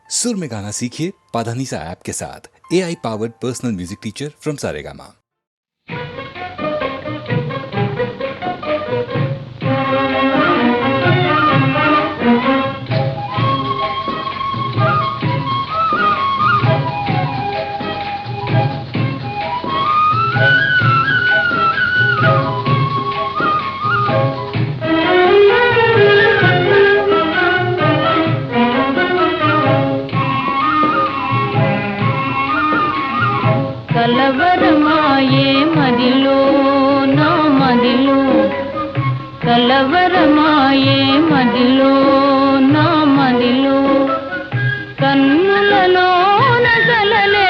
सुर में गाना सीखिए पाधानीसा ऐप के साथ। AI powered personal music teacher from Saregama. కలవరమాయే మదిలో నా మదిలో కలవరమాయే మదిలో నా మదిలో కన్నులలోన కలలే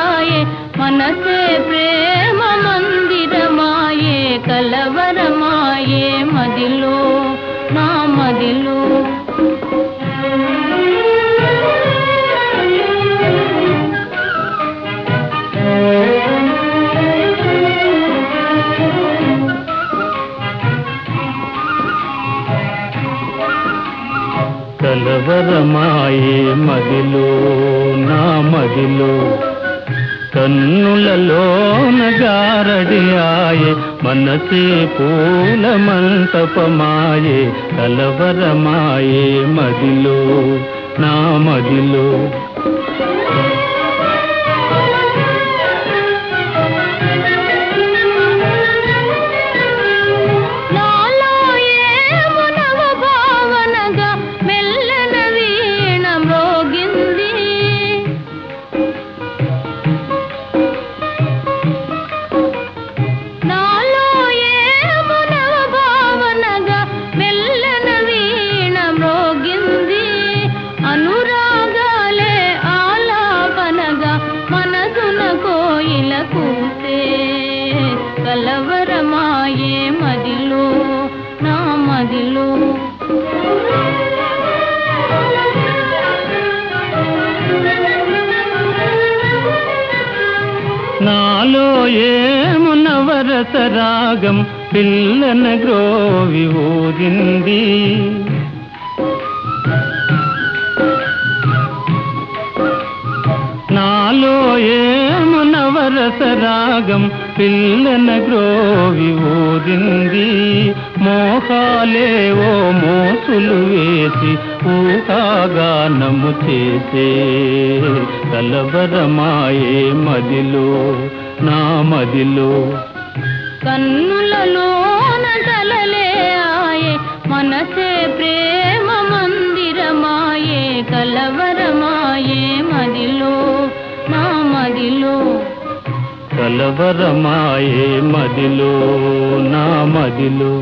ఆయే మనసే ప్రేమ మందిరమాయే కలవరమాయే మదిలో నా మదిలో కలవరమాయే మదిలో నా మదిలో కన్నులలోన గారడియాయే మనసే పూల మంటపమాయే కలవరమాయే మదిలో నా మదిలో కలవరమాయే మదిలో నా మదిలో నాలో ఏమునవరస రాగం పిల్లన గ్రోవి ఊరింది నాలో ఏమునవరస రాగం పిల్లన గ్రోవి ఊరింది మోహాలేవో మోసులు వేసి ఊహాగానము చేసే కలవరమాయే మదిలో నా మదిలో కన్నులలోన కలలే ఆయే మనసే ప్రేమ మందిరమాయే కలవరమాయే మదిలో నా మదిలో కలవరమాయే మదిలో నా మదిలో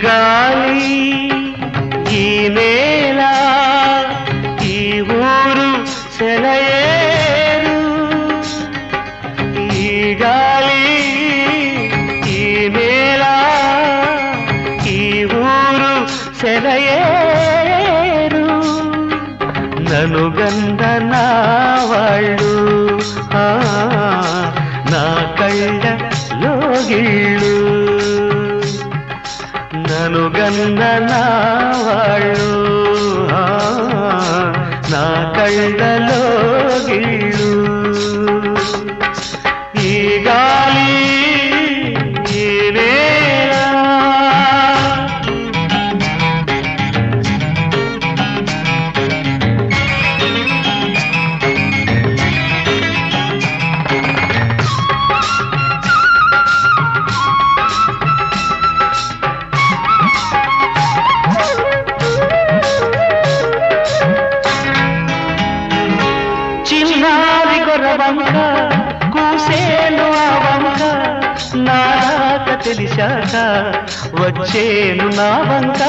గాలి ఈ నేల ఈ ఊరు సెలయేరు ఈ గాలి ఈ నేల ఈ ఊరు సెలయేరు నన్ను గంధ నా వాళ్ళు నా కళ్ళ లోగిళ్ళు నన్ను గన్న నా వాళ్ళు నా కళ్ళలో గిళ్ళు ఈ గాలి ఈ నేల తెలిసాక వచ్చేను నా వంక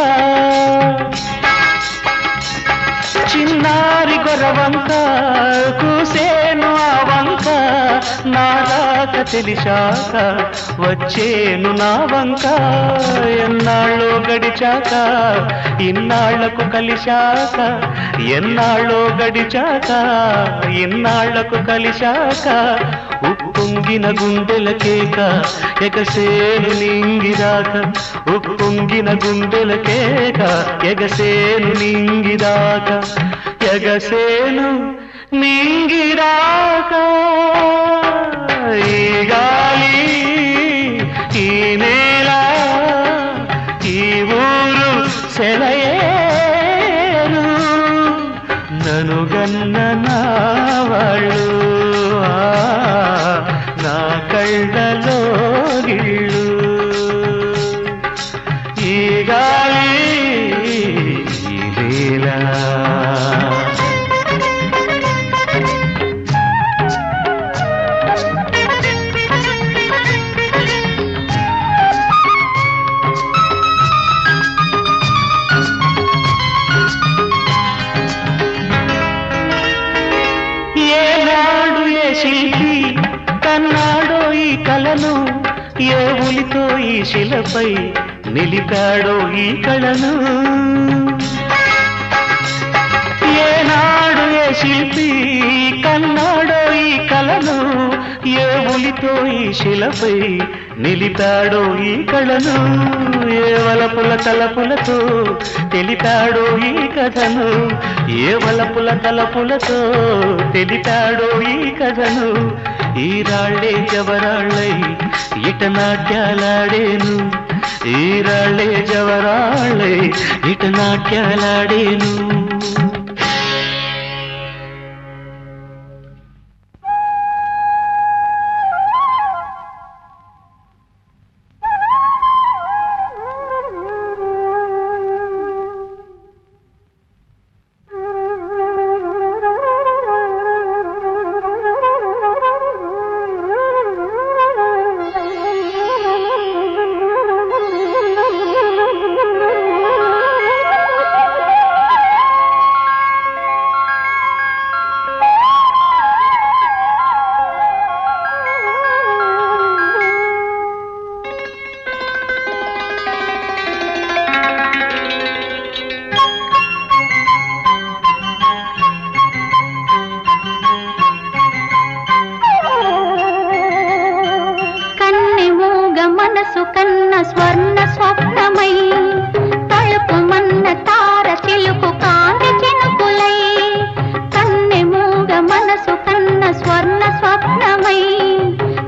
చిన్నారి గొరవంక కూసేను ఆ వంక నా రాక తెలిసాక వచ్చేను నా వంక ఎన్నాళ్ళో గడిచాక ఇన్నాళ్లకు కలిశాక ఎన్నాళ్ళో గడిచాక ఇన్నాళ్లకు కలిశాక ఉప్పొంగిన గుండెల కేక ఎగసేను నింగిరాక ఉప్పొంగిన గుండెల కేక ఎగసేను నింగిరాక ఎగసేను నింగిరాక ఈ గాలి ఈ నేల ఈ ఊరు సెలయేరు నను గన్న నా వాళ్ళు నా కళ్ళలో గిళ్ళు ఈ గాలి ఈ నేల శిల్పి కన్నాడో ఈ కళను ఏ ఉలితో ఈ శిలపై నిలిపాడో ఈ కళను ఏనాడు ఏ శిల్పి కన్నాడో ఈ కళను ఏ ఉలితో ఈ శిలపై నిలిపాడో ఈ కళను ఏ వలపుల తలపులతో తెలిపాడో ఈ కథను ఏ వలపుల తలపులతో తెలిపాడో ఈ కథను ఈ రాళ్ళే జవరాళ్ళై ఇట నాట్యాలాడేను ఈ రాళ్ళే జవరాళ్ళై ఇట నాట్యాలాడేను మనసు కన్న స్వర్ణ స్వప్నమై తలుపు మన్న తార చిలుకు కాంతి చినుకులై కన్నె మూగ మనసు కన్న స్వర్ణ స్వప్నమై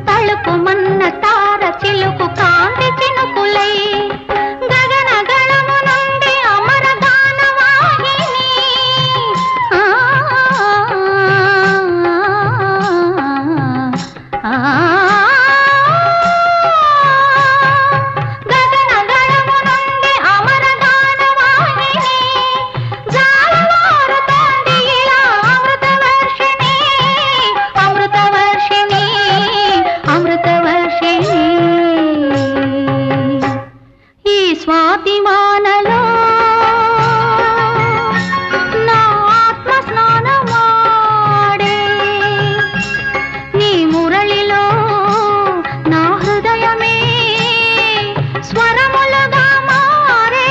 తలుపు మన్న తార చిలుకు కాంతి చినుకులై గగన గళము నుండి అమర గానవాహిని స్వాతిమానలో నా ఆత్మ స్నానమాడే నీ మురళిలో నా హృదయమే స్వరములుగా మారే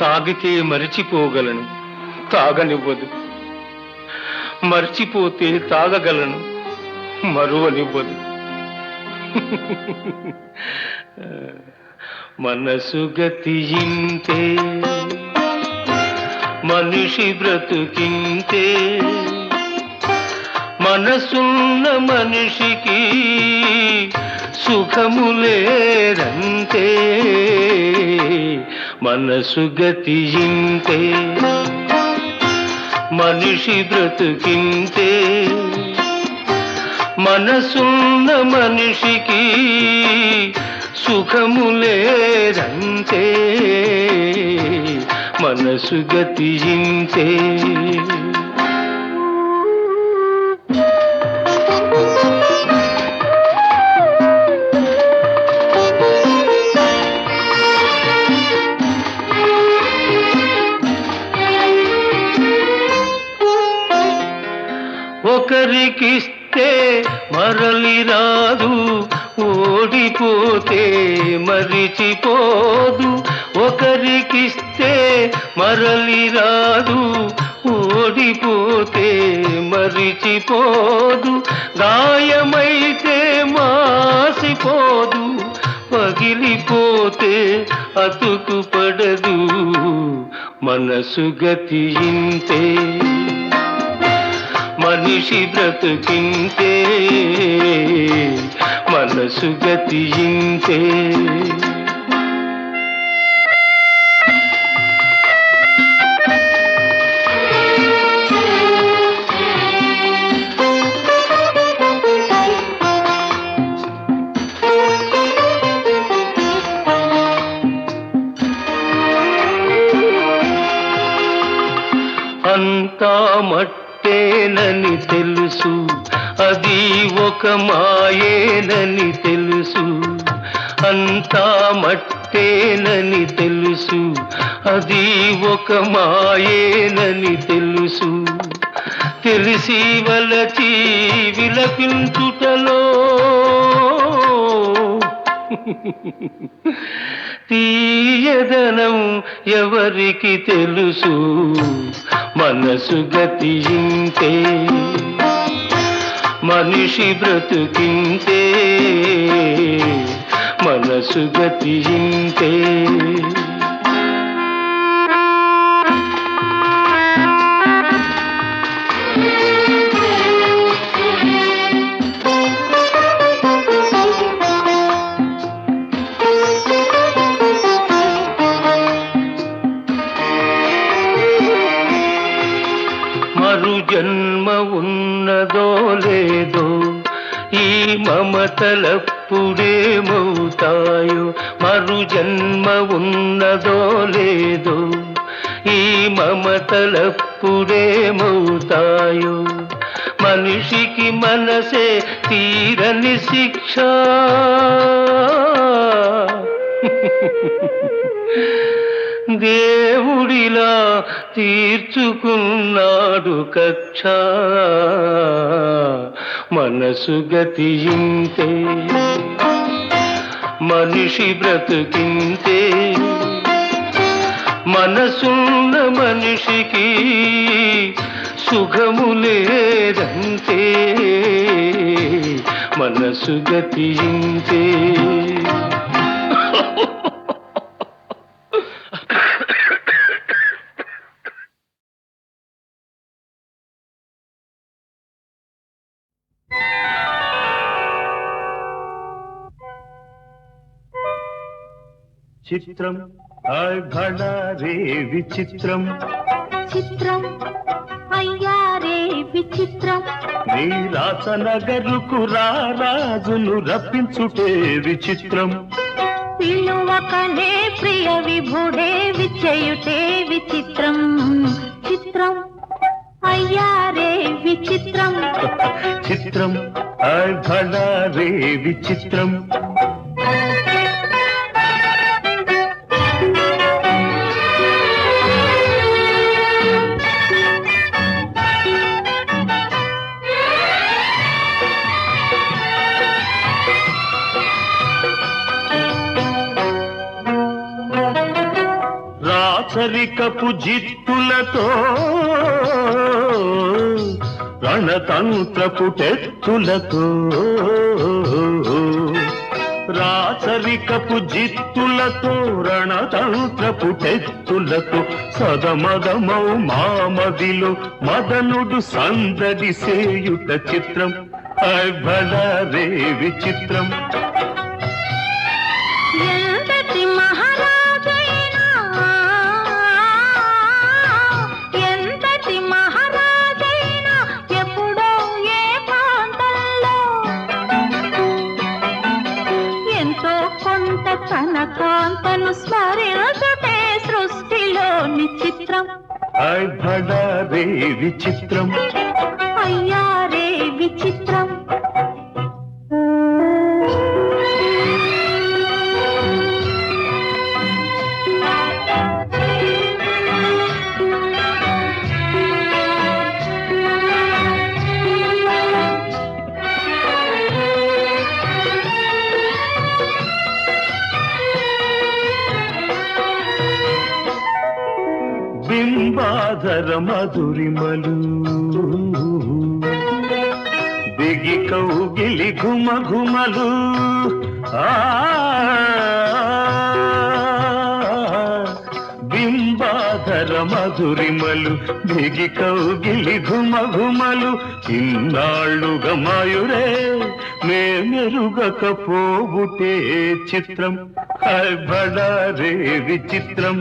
తాగితే మరిచిపోగలను, తాగనివ్వదు, మర్చిపోతే తాగగలను, మరువనివ్వదు. మనసు గతియింతే, మనిషి బ్రతుకింతే, మనసున్న మనిషికి సుఖము లేదంతే. మనసు గతియింతే, మనిషి బ్రతుకింతే, మనసున్న మనిషికి సుఖము లేదంతే. మనసు గతియింతే. ఒకరికిస్తే మరలి రాదు, ఓడిపోతే మరిచిపోదు. ఒకరికిస్తే మరలి రాదు, ఓడిపోతే మరిచిపోదు. గాయమైతే మాసిపోదు, పగిలిపోతే అతుకు పడదు. మనసు గతియింతే, మనిషి బ్రతుకింతే, మనసు గతియింతే. అంతా మట్టేనని తెలుసు, అది ఒక మాయేనని తెలుసు. అంతా మట్టేనని తెలుసు, అది ఒక మాయేనని తెలుసు. తెలిసి వలచి విలపించుటలో తీయదనం ఎవరికి తెలుసు. మనసు గతియింతే, మనిషి బ్రతుకింతే, మనసు గతియింతే. మరు జన్మ ఉన్నదో లేదో, ఈ మమతలప్పుడేమవుతాయో. మరు జన్మ ఉన్నదో లేదో, ఈ మమతలప్పుడేమవుతాయో. మనిషికి మనసే తీరని శిక్ష, దేవుడిలా తీర్చుకున్నాడు కక్ష. మనసు గతియింతే, మనిషి బ్రతుకింతే, మనసున్న మనిషికి సుఖము లేదంతే. మనసు గతియింతే. చిత్రం భళా రే విచిత్రం, చిత్రం అయ్యారే విచిత్రం. నీరాసనగరుకు రాజును రప్పించుటే విచిత్రం. పిలువకనే ప్రియ విభుడే విచ్చేయుటే విచిత్రం. చిత్రం అయ్యారే విచిత్రం. చిత్రం భళా రే విచిత్రం. రాచరికపు జిత్తులతో రణతంత్రపు టెత్తులతో రాచరికపు జిత్తులతో రణతంత్రపు టెత్తులతో సదమదమౌ మామదిలో మదనుడు సందడి సేయుట చిత్రం భళారే విచిత్రం ఎంతటి మహారాజైనా ఎంతటి మహారాజైనా ఎప్పుడో ఏ ప్రాంతంలో ఎంతో కొంత తన కాంతను స్మరించుటే సృష్టిలోని చిత్రం భళారే విచిత్రం అయ్యారే విచిత్రం బింబాధర మధురిమలు బిగి కౌగిలి ఘుమ ఘుమలు బింబాధర మధురిమలు బిగి కౌగిలి ఘుమ ఘుమలు ఇన్నాళ్ళుగా మాయురే మెరుగకపోబుటే చిత్రం భళారే విచిత్రం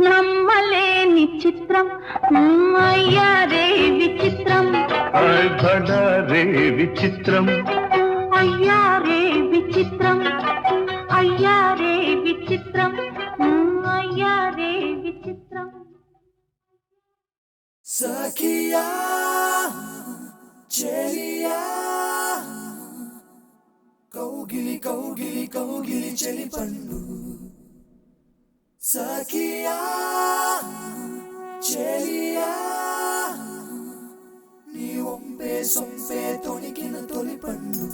నమ్మలేని చిత్రం అయ్యారే విచిత్రం భళారే విచిత్రం అయ్యారే విచిత్రం అయ్యారే విచిత్రం అయ్యారే విచిత్రం సఖియా చెలియా కౌగిలి కౌగిలి కౌగిలి చెలి పండు సఖియా చెలియా నీ ఒంపే సొంపే తొణికిన తొలి పండు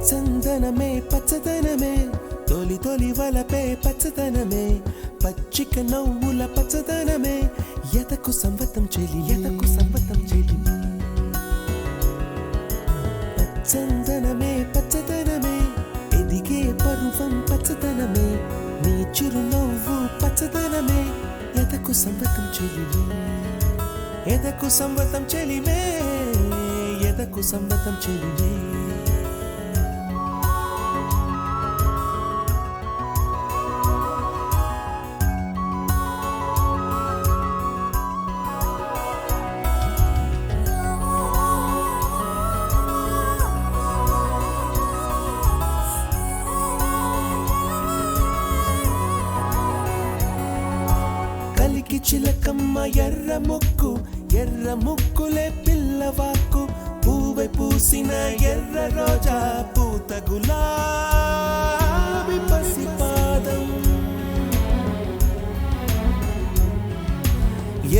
చందనమే పచ్చదనమే తొలి తొలి వలపే పచ్చదనమే పచ్చిక నవ్వుల పచ్చదనమే ఎతకు సంవతం చెలి ఎతకు సంవతం చెలి చందనమే పచ్చదనమే ఎదిగే పరువం పచ్చదనమే నీ చిరునవ్వు పచ్చదనమే ఎతకు సంవతం చెలివే ఎదకు సంవతం చెలివే ఎదకు సంవతం చెలివే చిలకమ్మ ఎర్ర ముక్కులే పిల్లవాకు పూవై పూసిన ఎర్ర రోజా పూత గులాబీ పసిపాదం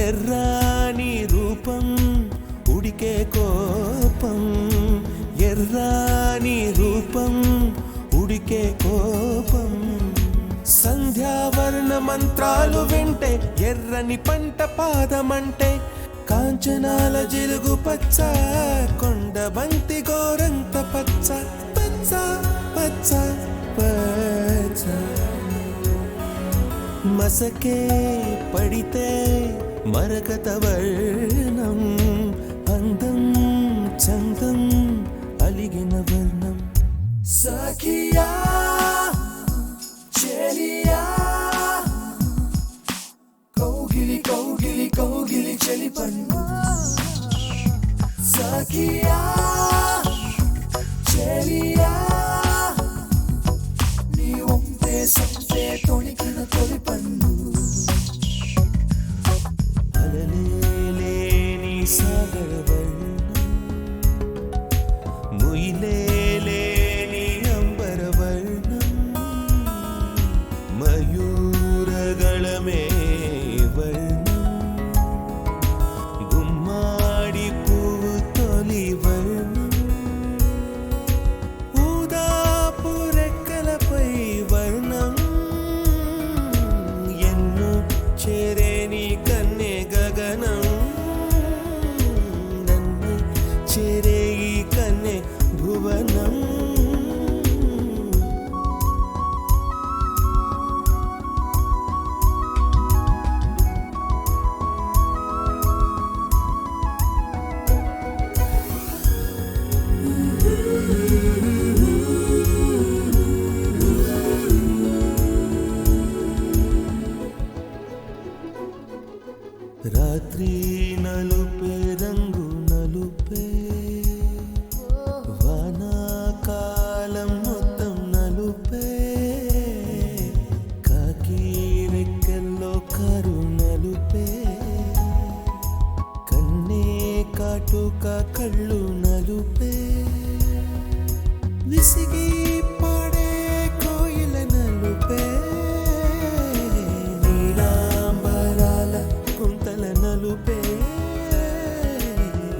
ఎర్రాని రూపం ఉడికే కోపం ఎర్రాని రూపం ఉడికే కోపం సంధ్యావర్ణ మంత్రాలు వింటే ఎర్రని పంట పాదమంటే కాంచనాల జిలుగు పచ్చ కొండ బంతి గోరంత పచ్చ పచ్చ పచ్చ పచ్చ మసకే పడితే మరకత వర్ణం అందం చందం అలిగిన వర్ణం సఖియా సఖియా చెలియా నీ ఒంపే సొంపే తొణికిన తొలి పన్ను అలలేని సాగర వర్ణం ముయిలేని అంబర వర్ణం మయూరగళమే వర్ణం గుమ్మాడి పువ్వు తొలి వర్ణం ఊదాపు రెక్కలపై వర్ణం ఎన్ను చేరేని కన్నె గగనం నన్ను చేరే ఈ కన్నె భువనం రాత్రి నలుపే రంగు నలుపే వానాకాలం మొత్తం నలుపే కాకి రెక్కల్లో కారు నలుపే కన్నే కాటుక కళ్ళు నలుపే విసిగి పాడే కోయిల నలుపే నీలాంబరాల కుంతల నలుపే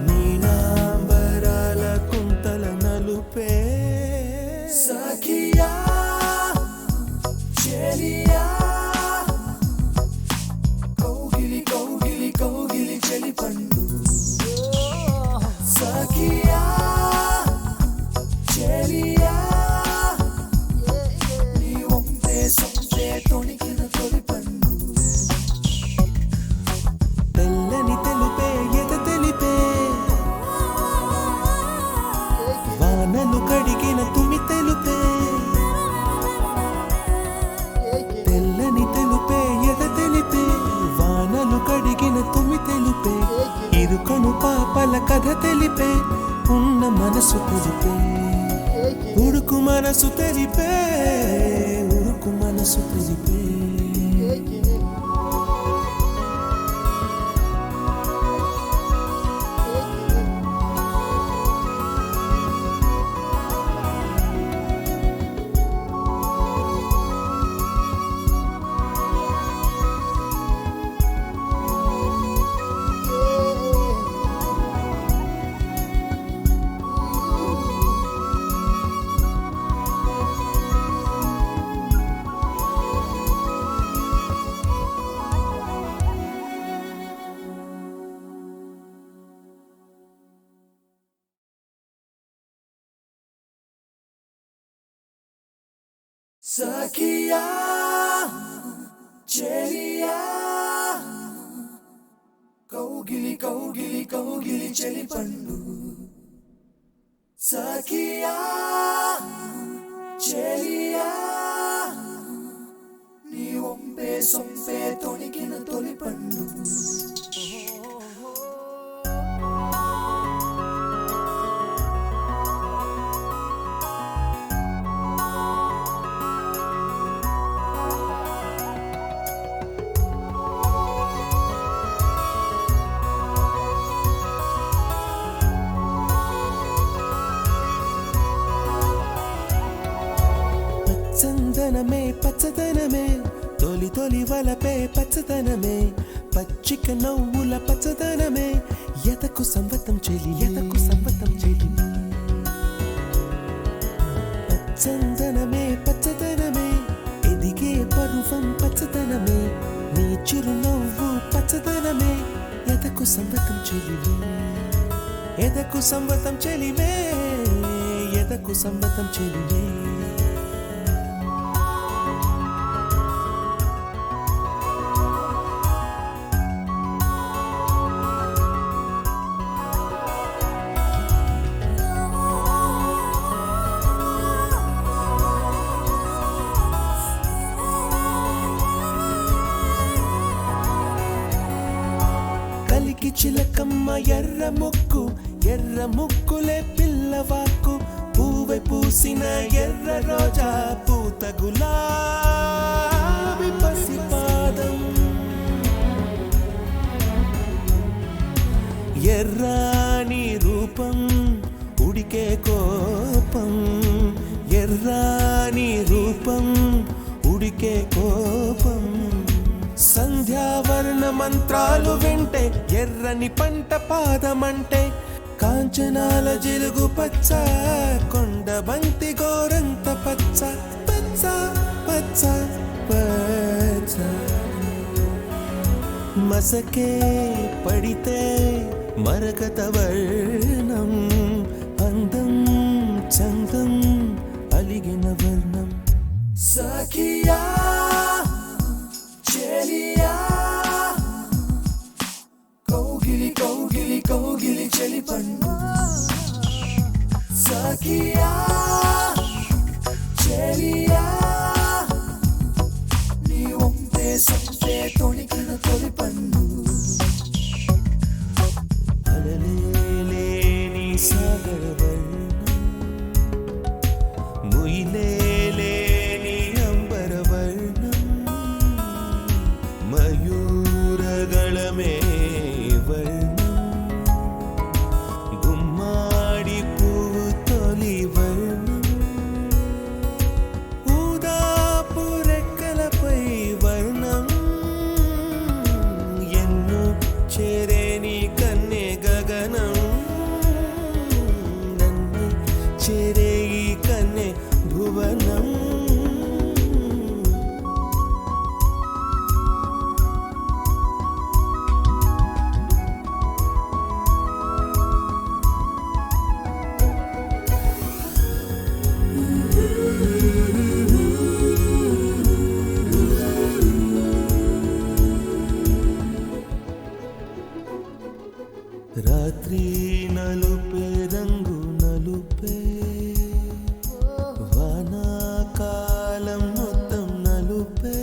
నీలాంబరాల కుంతల నలుపే సఖియా చెలియా కౌగిలి కౌగిలి కౌగిలి చెలి పండు సఖియా చెలియా నీ ఒంపే సొంపే తొణికిన తొలి పండు తెల్లని తెలుపే ఎద తెలిపే వానలు కడిగిన తుమి తెలుపే తెల్లని తెలుపే ఎద తెలిపే వానలు కడిగిన తుమి తెలుపే ఇరుకను పాపల కథ తెలిపే ఉన్న మనసు తెలిపే ఉడుకు మనసు తెలిపే ఉడుకు మనసు తెలిపే సఖియా చెలియా కౌగిలి కౌగిలి కౌగిలి చెలి పండు సఖియా చెలియా నీ ఒంపే సొంపే తొణికిన తొలి పండు చందనమే పచ్చదనమే తొలి తొలి వలపే పచ్చదనమే పచ్చిక నవ్వుల పచ్చదనమే ఎతకు సంవతం చెలి ఎతకు సంవతం చెలి చందనమే పచ్చదనమే ఎదిగే పరువం పచ్చదనమే నీ చిరునవ్వు పచ్చదనమే ఎతకు సంవతం చెలివే ఎదకు సంవతం చెలివే ఎదకు సంవతం చెలివే చిలకమ్మ ఎర్ర ముక్కు ఎర్ర ముక్కులే పిల్లవాకు పూవై పూసిన ఎర్ర రోజా పూత గులాబీ పసిపాదం ఎర్రాని రూపం ఉడికే కోపం ఎర్రాని రూపం ఉడికే కోపం సంధ్యావర్ణ మంత్రాలు వింటే ఎర్రని పంట పాదమంటే కాంచనాల జిలుగు పచ్చ కొండ బంతి గోరంత పచ్చ పచ్చ పచ్చ పచ్చ మసకే పడితే మరకత వర్ణం అందం చందం అలిగిన వర్ణం సఖియా చెలియా కౌగిలి కౌగిలి కౌగిలి చెలి పండు సఖియా చెలియా నీ ఒంపే సొంపే తొణికిన తొలి పండు అలలేని సాగర వర్ణం ముయిలేని అంబర వర్ణం మయూరగళమే వర్ణం గుమ్మాడి పువ్వు తొలి వర్ణం ఊదాపు రెక్కలపై వర్ణం ఎన్ను చేరేని కన్నె గగనం నన్ను చేరే ఈ కన్నె భువనం రాత్రి నలుపే రంగు నలుపే వానాకాలం మొత్తం నలుపే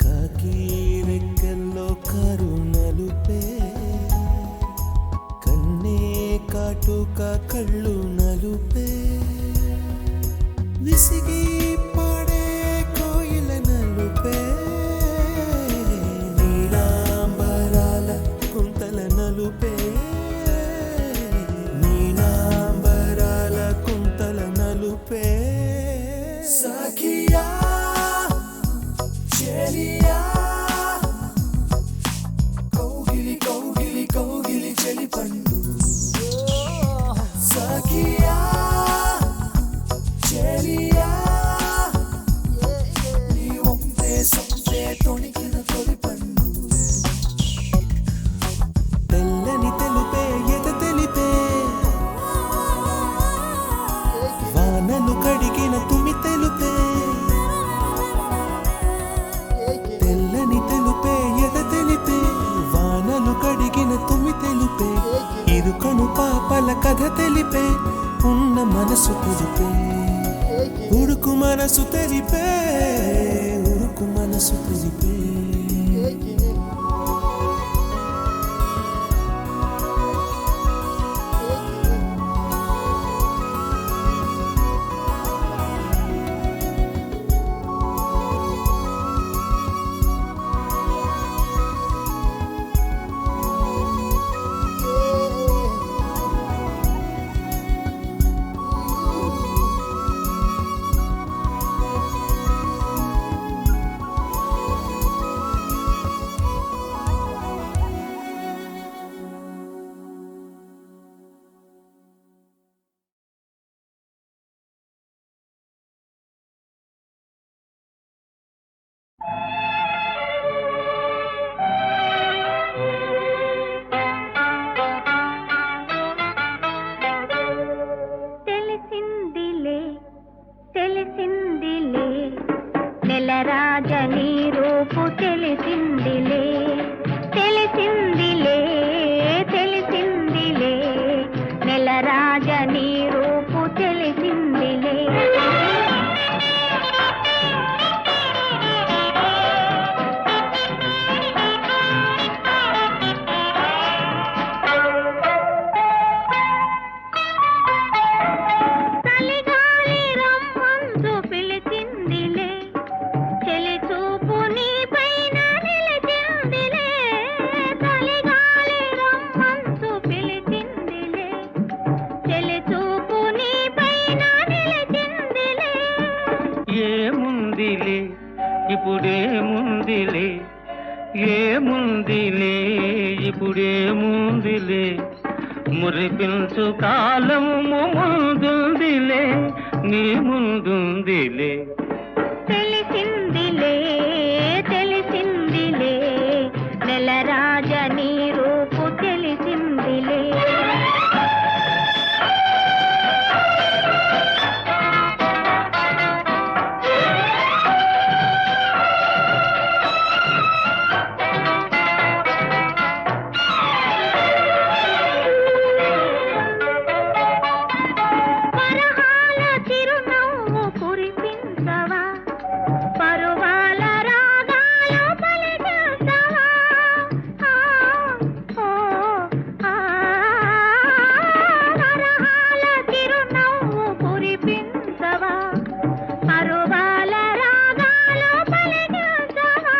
కాకి రెక్కల్లో కారు నలుపే కన్నే కాటుక కళ్ళు నలుపే విసిగి పాడే కోయిల నలుపే నీలాంబరాల కుంతల నలుపే నీలాంబరాల కుంతల నలుపే సఖియా చెలియా కౌగిలి కౌగిలి కౌగిలి చెలి పండు సఖియా చెలియా నీ ఒంపే సొంపే తొణికిన తొలి పండు తెల్లని తెలుపే ఎద తెలిపే వానలు కడిగిన తుమి తెలుపే తెల్లని తెలుపే ఎద తెలిపే వానలు కడిగిన తుమి తెలుపే ఇరుకను పాపల కథ తెలిపే ఉన్న మనసు తెలిపే ఉడుకు మనసు తెలిపే ఉడుకు మనసు తెలిపే మురిపించు కాలము ముందుందిలే నీ ముందుందిలే తెలిసిందిలే తెలిసిందిలే నెలరాజ నీ రూపు తెలిసిందిలే పరహాల చిరునవ్వు కురిపించవా పరువాల రాగాలు పలికించవా పరహాల చిరునవ్వు కురిపించవా పరువాల రాగాలు పలికించవా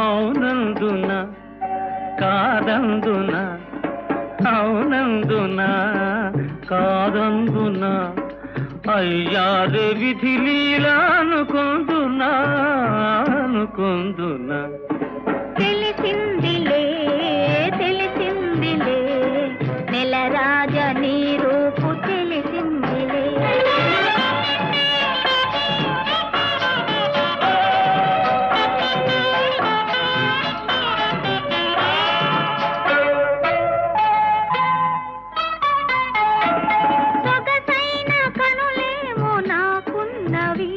అవునందున కాదందున అవునందున కాదందున అయ్యారే విధి లీలా అనుకుందునా అనుకుందునా తెలిసిందిలే తెలిసిందిలే నెలరాజ నీ రూపు తెలిసిందిలే సొగసైన కనులేమో నాకున్నవి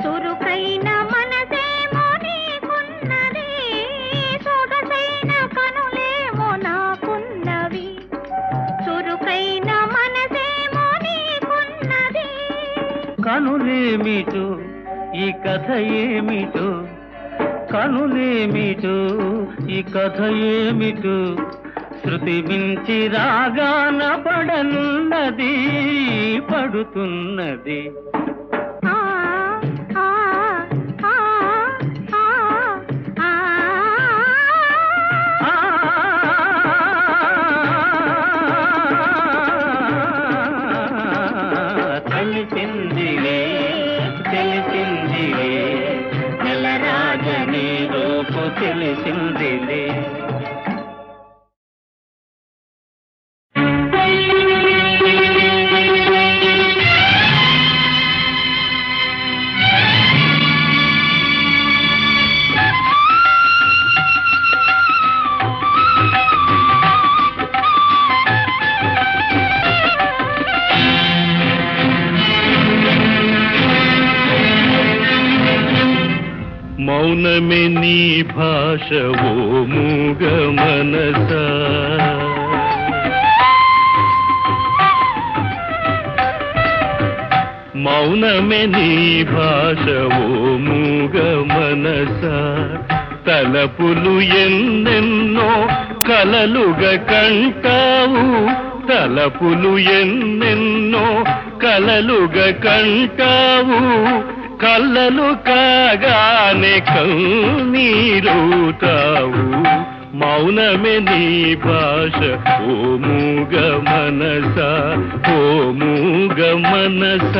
చురుకైన మనసేమో నీకున్నది సొగసైన కనులేమో నాకున్నవి చురుకైన మనసేమో నీకున్నది కనులేమిటో ఈ కథ ఏమిటో కనులేమిటో ఈ కథ ఏమిటో శృతి మించి రాగాన పడనున్నది పడుతున్నది ఆ ఆ ఆ ఆ ఆ తెలిసిందిలే తెలిసిందిలే నెలరాజని రూపు తెలిసిందిలే మౌనమే నీ భాష ఓ మూగ మనస మౌనమే నీ భాష ఓ మూగ మనస తలపులు ఎన్నెన్నో కలలుగా కంటావు తలపులు ఎన్నెన్నో కలలుగా కంటావు కళ్ళలు కాగానే కన్నీరవుతావు మౌనమే నీ భాష ఓ మూగ మనస ఓ మూగ మనస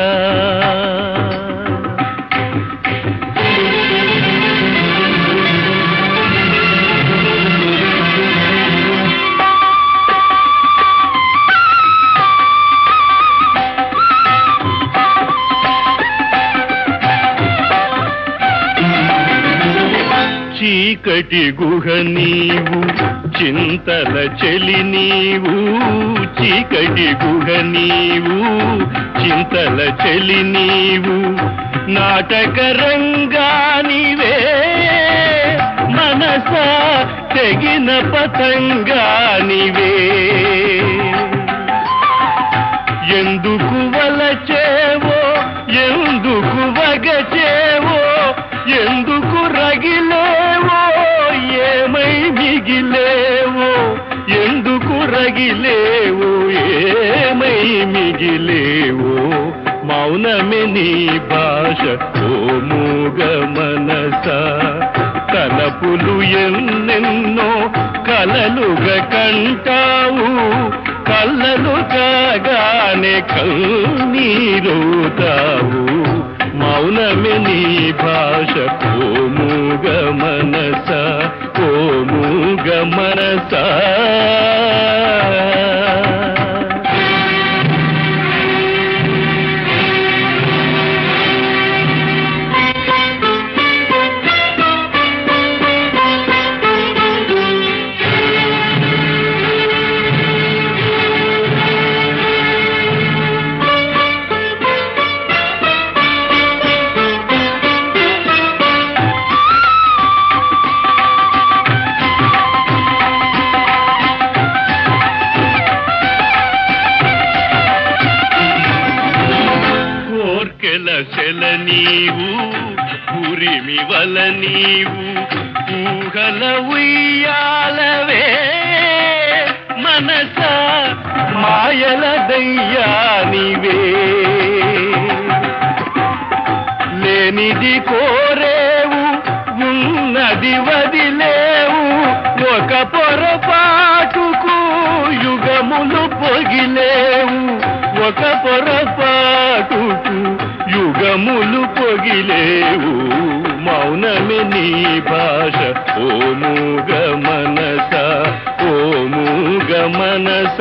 చీకటి గుహ నీవు చింతల చెలి నీవు చీకటి గుహ నీవు చింతల చెలి నీవు నాటక రంగానివే మనస తెగిన పతంగానివే ఎందుకు వలచేవో ఎందుకు వగచేవో ఎందుకు రగిలేవో ఏమై మిగిలేవో ఎందుకు రగిలేవో ఏమై మిగిలేవో మౌనమే నీ భాష ఓ మూగ మనస తలపులు ఎన్నెన్నో కలలుగా కంటావు కళ్ళలు కాగానే కన్నీరవుతావు మౌనమే నీ భాష ఓ మూగ మనస ఓ మూగ మనస సెల నీవు ఉరిమి వల నీవు ఊహల ఉయ్యాలవే మనస మాయల దయ్యానివే లేనిది కోరేవు ఉన్నది వదిలేవు ఒక పొరపాటుకు యుగములు పొగిలేవు ఒక పొరపాటుకు యుగములు పొగిలేవు మౌనమే నీ భాష ఓ మూగ మనస ఓ మూగ మనస